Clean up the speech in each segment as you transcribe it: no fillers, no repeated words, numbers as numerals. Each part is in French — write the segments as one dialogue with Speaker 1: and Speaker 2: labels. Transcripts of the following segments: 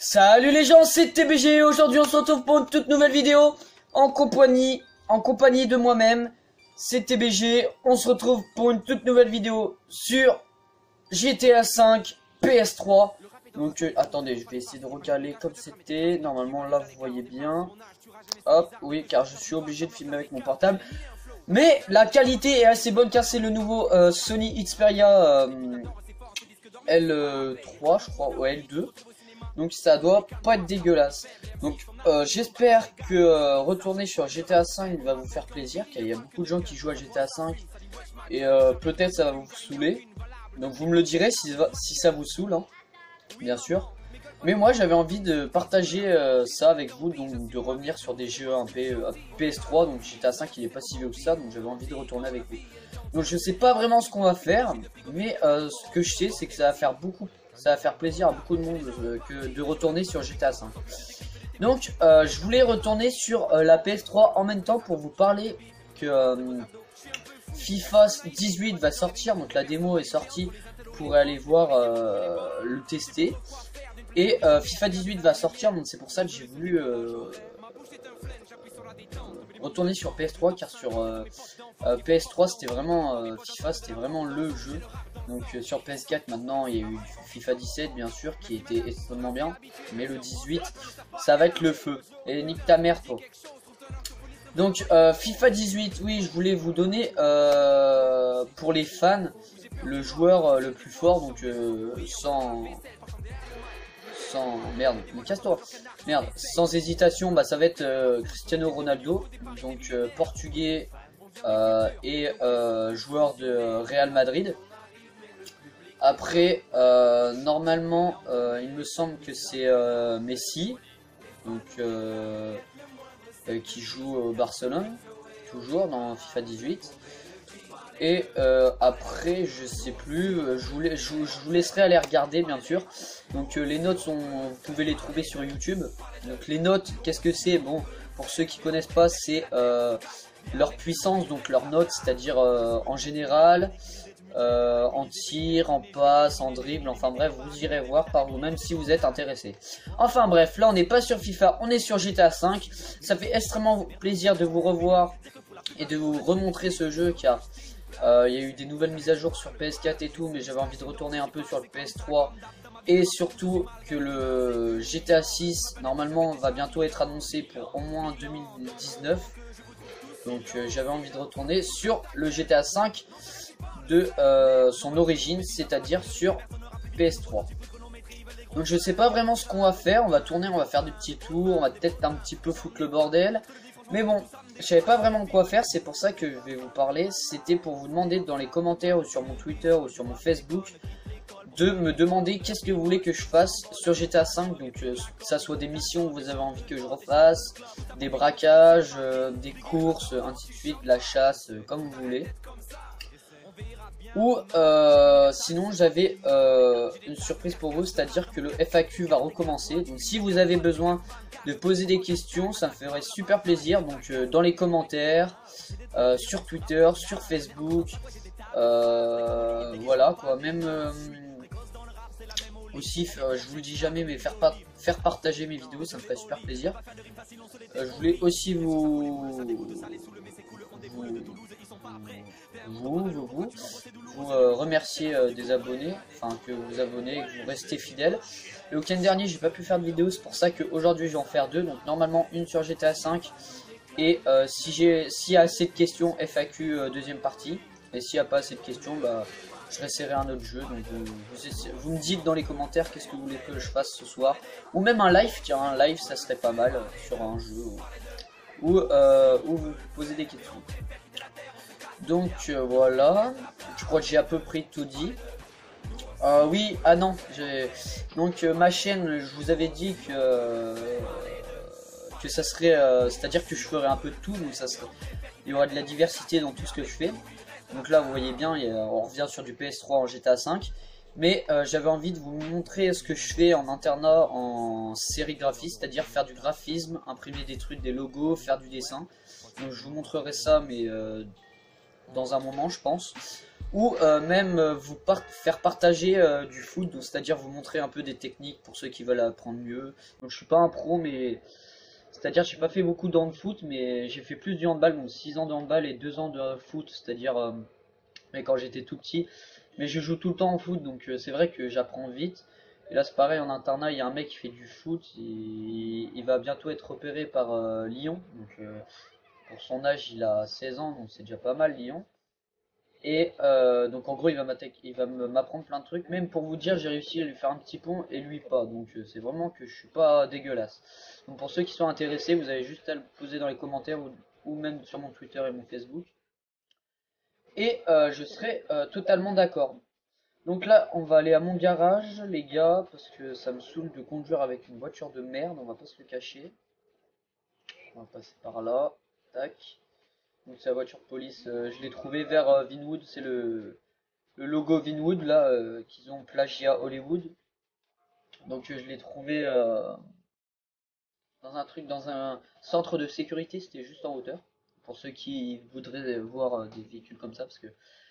Speaker 1: Salut les gens, c'est TBG. Aujourd'hui on se retrouve pour une toute nouvelle vidéo en compagnie de moi-même. C'est TBG. On se retrouve pour une toute nouvelle vidéo sur GTA 5 PS3. Donc attendez, je vais essayer de recaler comme c'était. Normalement là vous voyez bien. Hop, oui, car je suis obligé de filmer avec mon portable. Mais la qualité est assez bonne car c'est le nouveau Sony Xperia L3 je crois, ou L2. Donc ça doit pas être dégueulasse. Donc j'espère que retourner sur GTA 5 va vous faire plaisir, car il y a beaucoup de gens qui jouent à GTA 5 et peut-être ça va vous saouler. Donc vous me le direz si ça vous saoule, hein, bien sûr. Mais moi j'avais envie de partager ça avec vous, donc de revenir sur des jeux un PS3. Donc GTA 5 il est pas si vieux que ça, donc j'avais envie de retourner avec vous. Donc je sais pas vraiment ce qu'on va faire, mais ce que je sais c'est que ça va faire plaisir à beaucoup de monde que de retourner sur GTA 5. Donc je voulais retourner sur la PS3 en même temps pour vous parler que FIFA 18 va sortir. Donc la démo est sortie, vous pourrez aller voir le tester. Et FIFA 18 va sortir, donc c'est pour ça que j'ai voulu retourner sur PS3, car sur PS3 c'était vraiment FIFA, c'était vraiment le jeu. Donc sur PS4 maintenant il y a eu FIFA 17 bien sûr qui était extrêmement bien, mais le 18 ça va être le feu. Et nique ta mère toi. Donc FIFA 18, oui, je voulais vous donner pour les fans le joueur le plus fort, donc merde, mais casse-toi. Merde, sans hésitation, bah ça va être Cristiano Ronaldo, donc portugais et joueur de Real Madrid. Après, normalement, il me semble que c'est Messi, donc qui joue au Barcelone, toujours dans FIFA 18. Et après, je sais plus, je vous laisserai aller regarder bien sûr. Donc les notes vous pouvez les trouver sur YouTube. Donc les notes, qu'est-ce que c'est? Bon, pour ceux qui connaissent pas, c'est leur puissance, donc leurs notes, c'est-à-dire en général, en tir, en passe, en dribble, enfin bref, vous irez voir par vous-même si vous êtes intéressé. Enfin bref, là on n'est pas sur FIFA, on est sur GTA 5. Ça fait extrêmement plaisir de vous revoir et de vous remontrer ce jeu, car il y a eu des nouvelles mises à jour sur PS4 et tout, mais j'avais envie de retourner un peu sur le PS3. Et surtout que le GTA 6 normalement va bientôt être annoncé pour au moins 2019. Donc j'avais envie de retourner sur le GTA 5 de son origine, c'est-à-dire sur PS3. Donc je sais pas vraiment ce qu'on va faire, on va tourner, on va faire des petits tours, on va peut-être un petit peu foutre le bordel. Mais bon, je savais pas vraiment quoi faire, c'est pour ça que je vais vous parler. C'était pour vous demander dans les commentaires ou sur mon Twitter ou sur mon Facebook de me demander qu'est-ce que vous voulez que je fasse sur GTA 5. Donc que ça soit des missions que vous avez envie que je refasse, des braquages, des courses, ainsi de suite, de la chasse, comme vous voulez. Ou sinon j'avais une surprise pour vous, c'est-à-dire que le FAQ va recommencer. Donc si vous avez besoin de poser des questions, ça me ferait super plaisir. Donc dans les commentaires, sur Twitter, sur Facebook, voilà quoi. Même aussi, je vous le dis jamais, mais faire partager mes vidéos, ça me ferait super plaisir. Je voulais aussi vous remercier des abonnés, enfin que vous abonnez et que vous restez fidèles. Le week-end dernier j'ai pas pu faire de vidéo, c'est pour ça qu'aujourd'hui je vais en faire deux, donc normalement une sur GTA 5 et s'il y a assez de questions FAQ deuxième partie, et s'il n'y a pas assez de questions, bah je réessayerai un autre jeu. Donc vous me dites dans les commentaires qu'est-ce que vous voulez que je fasse ce soir, ou même un live, tiens, un live ça serait pas mal sur un jeu, ou vous posez des questions. Donc voilà, je crois que j'ai à peu près tout dit. Oui, ah non, donc ma chaîne, je vous avais dit que ça serait, c'est-à-dire que je ferais un peu de tout, donc il y aura de la diversité dans tout ce que je fais. Donc là vous voyez bien, on revient sur du PS3 en GTA 5, mais j'avais envie de vous montrer ce que je fais en internat en sérigraphie, c'est-à-dire faire du graphisme, imprimer des trucs, des logos, faire du dessin. Donc je vous montrerai ça, mais dans un moment je pense. ou même faire partager du foot, c'est-à-dire vous montrer un peu des techniques pour ceux qui veulent apprendre mieux. Donc je suis pas un pro, mais c'est-à-dire j'ai pas fait beaucoup de foot, mais j'ai fait plus du handball, donc 6 ans de handball et 2 ans de foot, c'est-à-dire mais quand j'étais tout petit. Mais je joue tout le temps en foot, donc c'est vrai que j'apprends vite. Et là c'est pareil, en internat, il y a un mec qui fait du foot, il va bientôt être repéré par Lyon, donc pour son âge il a 16 ans, donc c'est déjà pas mal Lyon. Et donc en gros il va m'apprendre plein de trucs. Même pour vous dire, j'ai réussi à lui faire un petit pont et lui pas. Donc c'est vraiment que je suis pas dégueulasse. Donc pour ceux qui sont intéressés, vous avez juste à le poser dans les commentaires ou même sur mon Twitter et mon Facebook. Et je serai totalement d'accord. Donc là, on va aller à mon garage, les gars, parce que ça me saoule de conduire avec une voiture de merde. On va pas se le cacher. On va passer par là. Tac. Donc c'est la voiture de police. Je l'ai trouvé vers Vinwood. C'est le logo Vinwood là qu'ils ont plagié à Hollywood. Donc je l'ai trouvé dans un truc, dans un centre de sécurité, c'était juste en hauteur. Pour ceux qui voudraient voir des véhicules comme ça, parce que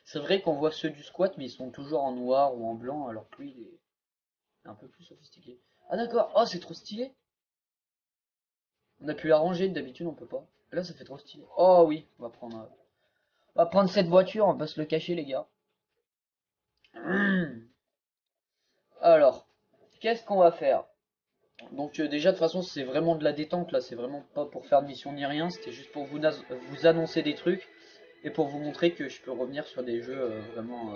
Speaker 1: c'est vrai qu'on voit ceux du squat, mais ils sont toujours en noir ou en blanc, alors que lui il est un peu plus sophistiqué. Ah d'accord, oh c'est trop stylé. On a pu la ranger, d'habitude on peut pas. Là ça fait trop stylé. Oh oui, on va prendre cette voiture, on va pas se le cacher les gars. Alors, qu'est-ce qu'on va faire? Donc déjà de toute façon c'est vraiment de la détente là, c'est vraiment pas pour faire de mission ni rien, c'était juste pour vous annoncer des trucs et pour vous montrer que je peux revenir sur des jeux vraiment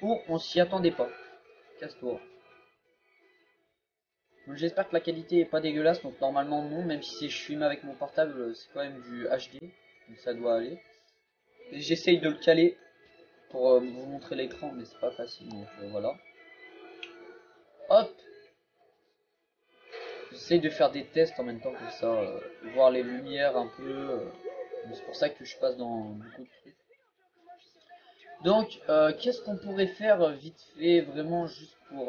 Speaker 1: où on s'y attendait pas. Casse-toi. Donc j'espère que la qualité est pas dégueulasse, donc normalement non, même si je filme avec mon portable c'est quand même du HD, donc ça doit aller. J'essaye de le caler pour vous montrer l'écran mais c'est pas facile donc voilà. Hop, j'essaye de faire des tests en même temps que ça, voir les lumières un peu. C'est pour ça que je passe dans beaucoup de trucs. Donc, qu'est-ce qu'on pourrait faire vite fait, vraiment juste pour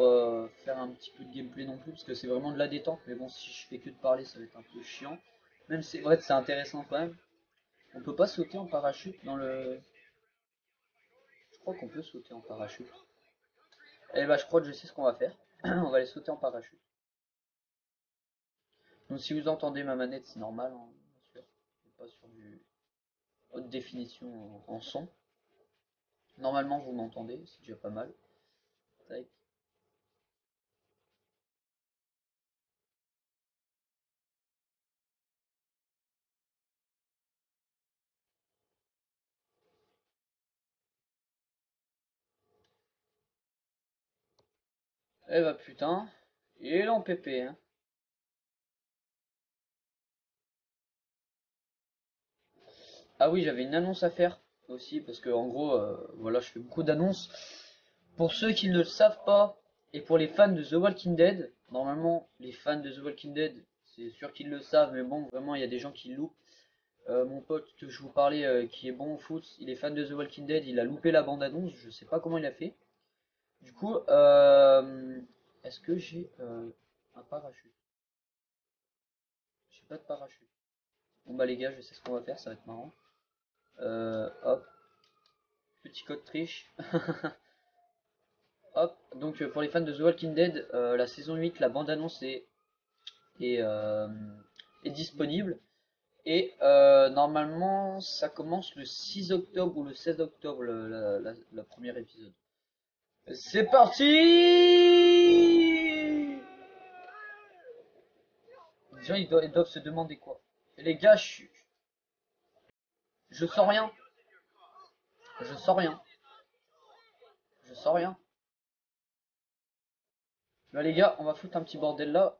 Speaker 1: faire un petit peu de gameplay non plus, parce que c'est vraiment de la détente, mais bon, si je fais que de parler, ça va être un peu chiant. Même si c'est vrai que c'est intéressant quand même. On peut pas sauter en parachute dans le... Je crois qu'on peut sauter en parachute. Eh bah, je crois que je sais ce qu'on va faire. On va aller sauter en parachute. Donc, si vous entendez ma manette, c'est normal, hein, bien sûr. Pas sur du haute définition en son. Normalement, vous m'entendez, c'est déjà pas mal. Tac. Eh bah putain, il est là en PP, hein. Ah oui, j'avais une annonce à faire aussi, parce que en gros, voilà, je fais beaucoup d'annonces. Pour ceux qui ne le savent pas, et pour les fans de The Walking Dead, normalement, les fans de The Walking Dead, c'est sûr qu'ils le savent, mais bon, vraiment, il y a des gens qui le loupent. Mon pote que je vous parlais, qui est bon au foot, il est fan de The Walking Dead, il a loupé la bande-annonce, je sais pas comment il a fait. Du coup, est-ce que j'ai un parachute? J'ai pas de parachute. Bon bah les gars, je sais ce qu'on va faire, ça va être marrant. Hop, petit code triche. Hop, donc pour les fans de The Walking Dead, la saison 8, la bande-annonce est, euh, est disponible. Et normalement, ça commence le 6 octobre ou le 16 octobre, la première épisode. C'est parti! Les gens, ils doivent se demander quoi. Et les gars, je sens rien. Je sens rien. Je sens rien. Là, les gars, on va foutre un petit bordel là.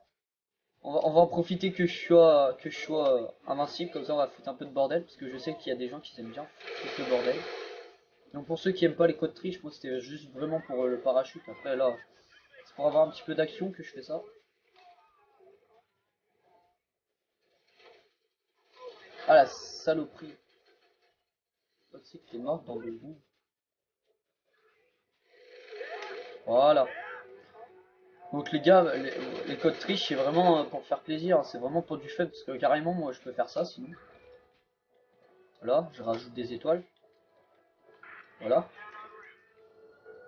Speaker 1: On va en profiter que je sois invincible, comme ça on va foutre un peu de bordel, parce que je sais qu'il y a des gens qui aiment bien foutre le bordel. Donc pour ceux qui aiment pas les codes triche, moi c'était juste vraiment pour le parachute. Après là, c'est pour avoir un petit peu d'action que je fais ça. Ah la saloperie. Oh, tu sais que t'es mort dans le bout. Voilà. Donc les gars, les codes triche c'est vraiment pour faire plaisir, c'est vraiment pour du fun, parce que carrément moi je peux faire ça sinon. Voilà, je rajoute des étoiles. Voilà.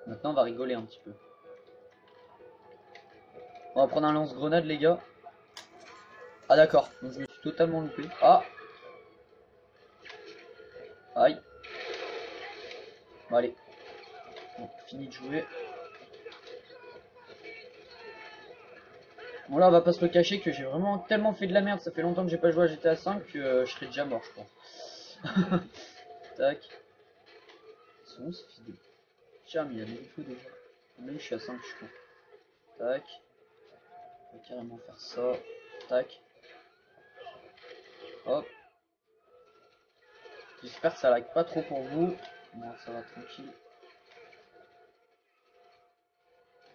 Speaker 1: Maintenant, on va rigoler un petit peu. On va prendre un lance-grenade, les gars. Ah d'accord, donc je me suis totalement loupé. Ah. Aïe. Bon allez. Bon, fini de jouer. Bon là on va pas se le cacher que j'ai vraiment tellement fait de la merde. Ça fait longtemps que j'ai pas joué à GTA 5 que je serais déjà mort je pense. Tac. C'est bon ce fils de... Tiens mais il y a des défauts déjà. Mais je suis à 5 je crois. Tac. On va carrément faire ça. Tac. Hop. J'espère que ça lag pas trop pour vous. Bon ça va tranquille.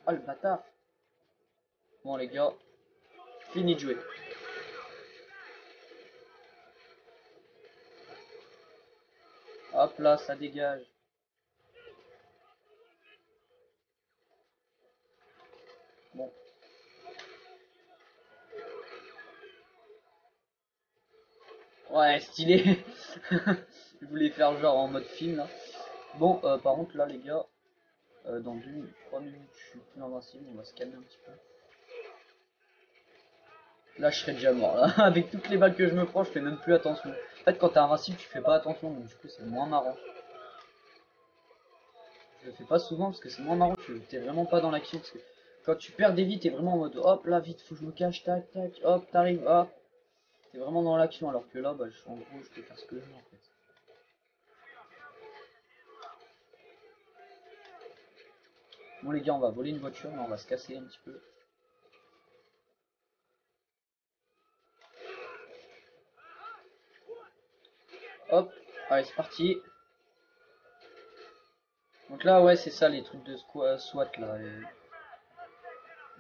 Speaker 1: Ah le bâtard. Bon les gars. Fini de jouer. Hop là ça dégage. Bon. Ouais stylé. Je voulais faire genre en mode film là. Bon par contre là les gars. Dans 3 minutes, je suis plus invincible, on va se calmer un petit peu. Là, je serais déjà mort. Là. Avec toutes les balles que je me prends, je fais même plus attention. En fait, quand t'es invincible, tu fais pas attention, donc du coup, c'est moins marrant. Je le fais pas souvent parce que c'est moins marrant, tu t'es vraiment pas dans l'action. Parce que quand tu perds des vies, t'es vraiment en mode hop là, vite, faut que je me cache, tac, tac, hop, t'arrives, hop. T'es vraiment dans l'action, alors que là, bah, en gros, je peux faire ce que je veux en fait. Bon, les gars, on va voler une voiture, là, on va se casser un petit peu. Hop, allez, c'est parti. Donc là, ouais, c'est ça les trucs de SWAT là.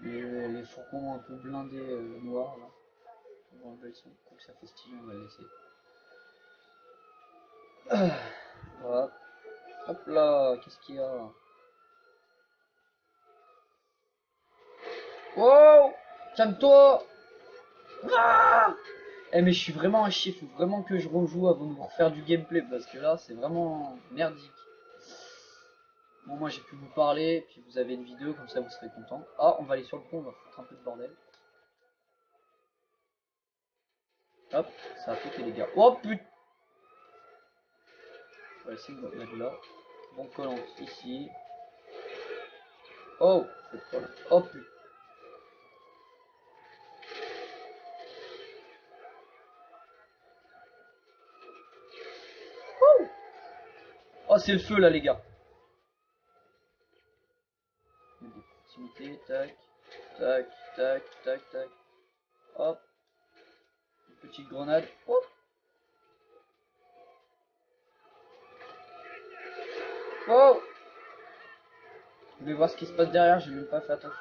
Speaker 1: Les fourgons un peu blindés noirs là. On va enlever le son, que ça fait stylé, on va le laisser. Voilà. Hop là, qu'est-ce qu'il y a? Wow! Calme-toi! Ah! Eh mais je suis vraiment un chier, faut vraiment que je rejoue avant de vous refaire du gameplay parce que là c'est vraiment merdique. Bon moi j'ai pu vous parler, puis vous avez une vidéo, comme ça vous serez content. Ah on va aller sur le pont, on va foutre un peu de bordel. Hop, ça a pété les gars. Oh putain! On va essayer de mettre là. Bon collant ici. Oh! Oh putain! Oh c'est le feu là les gars! Des proximités, tac, tac, tac, tac, tac. Hop, une petite grenade. Hop. Oh! Je vais voir ce qui se passe derrière, j'ai même pas fait attention.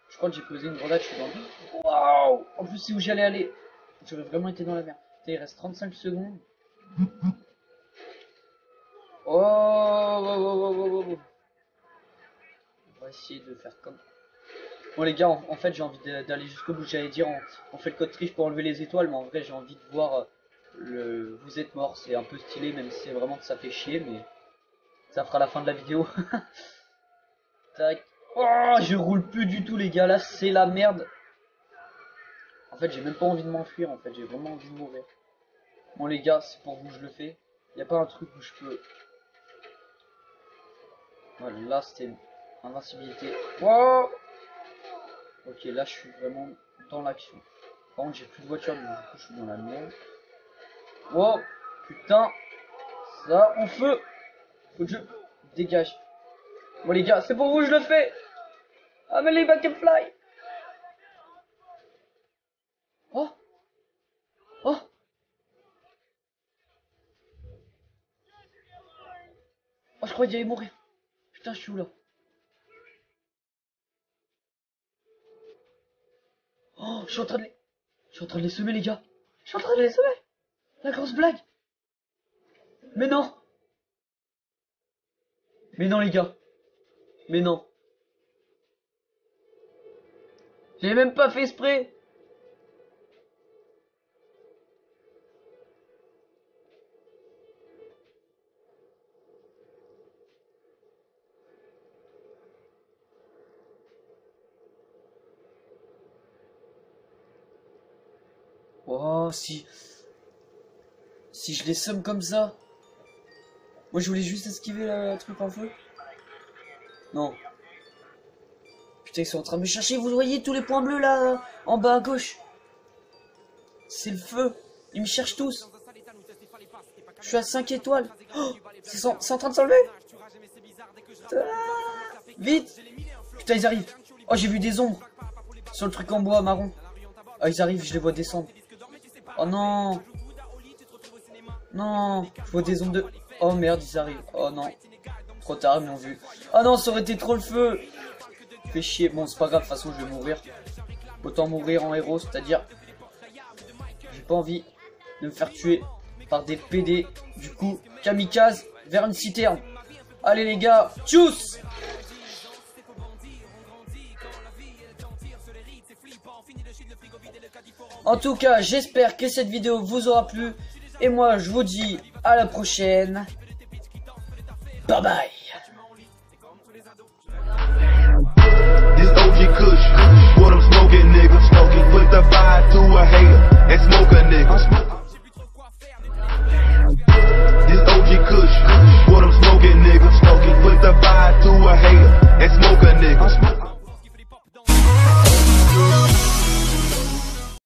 Speaker 1: Je crois que j'ai posé une grenade, je suis dans le... Waouh! En plus, c'est où j'allais aller. J'aurais vraiment été dans la merde. Il reste 35 secondes. Oh, oh, oh, oh, oh, oh. On va essayer de faire comme... Bon les gars, en fait j'ai envie d'aller jusqu'au bout. J'allais dire on fait le code triche pour enlever les étoiles, mais en vrai j'ai envie de voir le vous êtes mort. C'est un peu stylé, même si c'est vraiment que ça fait chier, mais ça fera la fin de la vidéo. Tac. Oh, je roule plus du tout les gars, là c'est la merde. En fait j'ai même pas envie de m'enfuir, en fait j'ai vraiment envie de mourir. Bon les gars, c'est pour vous je le fais. Y a pas un truc où je peux... Voilà, là c'était invincibilité. Wow. Ok, là je suis vraiment dans l'action. Par contre j'ai plus de voiture, donc du coup je suis dans la merde. Wow, putain, ça en feu. Faut que je dégage. Bon les gars, c'est pour vous je le fais. Ah mais les back and fly. Oh, oh, oh, je croyais qu'il allait mourir. Putain, je suis où là? Oh, je suis en train de les... Je suis en train de les semer les gars. Je suis en train de les semer. La grosse blague. Mais non. Mais non les gars. Mais non. J'ai même pas fait exprès. Oh, si je les somme comme ça. Moi, je voulais juste esquiver le truc en feu. Non. Putain, ils sont en train de me chercher. Vous voyez tous les points bleus là, en bas à gauche. C'est le feu. Ils me cherchent tous. Je suis à 5 étoiles. Oh, c'est en train de s'enlever. Vite. Putain, ils arrivent. Oh, j'ai vu des ombres. Sur le truc en bois marron. Oh, ils arrivent, je les vois descendre. Oh non. Non. Je vois des ombres de... Oh merde, ils arrivent. Oh non. Trop tard, ils m'ont vu. Oh non, ça aurait été trop le feu. Fait chier. Bon, c'est pas grave, de toute façon, je vais mourir. Autant mourir en héros, c'est-à-dire... J'ai pas envie de me faire tuer par des PD. Du coup, kamikaze vers une citerne. Allez les gars, tchuss. En tout cas, j'espère que cette vidéo vous aura plu. Et moi, je vous dis à la prochaine. Bye bye.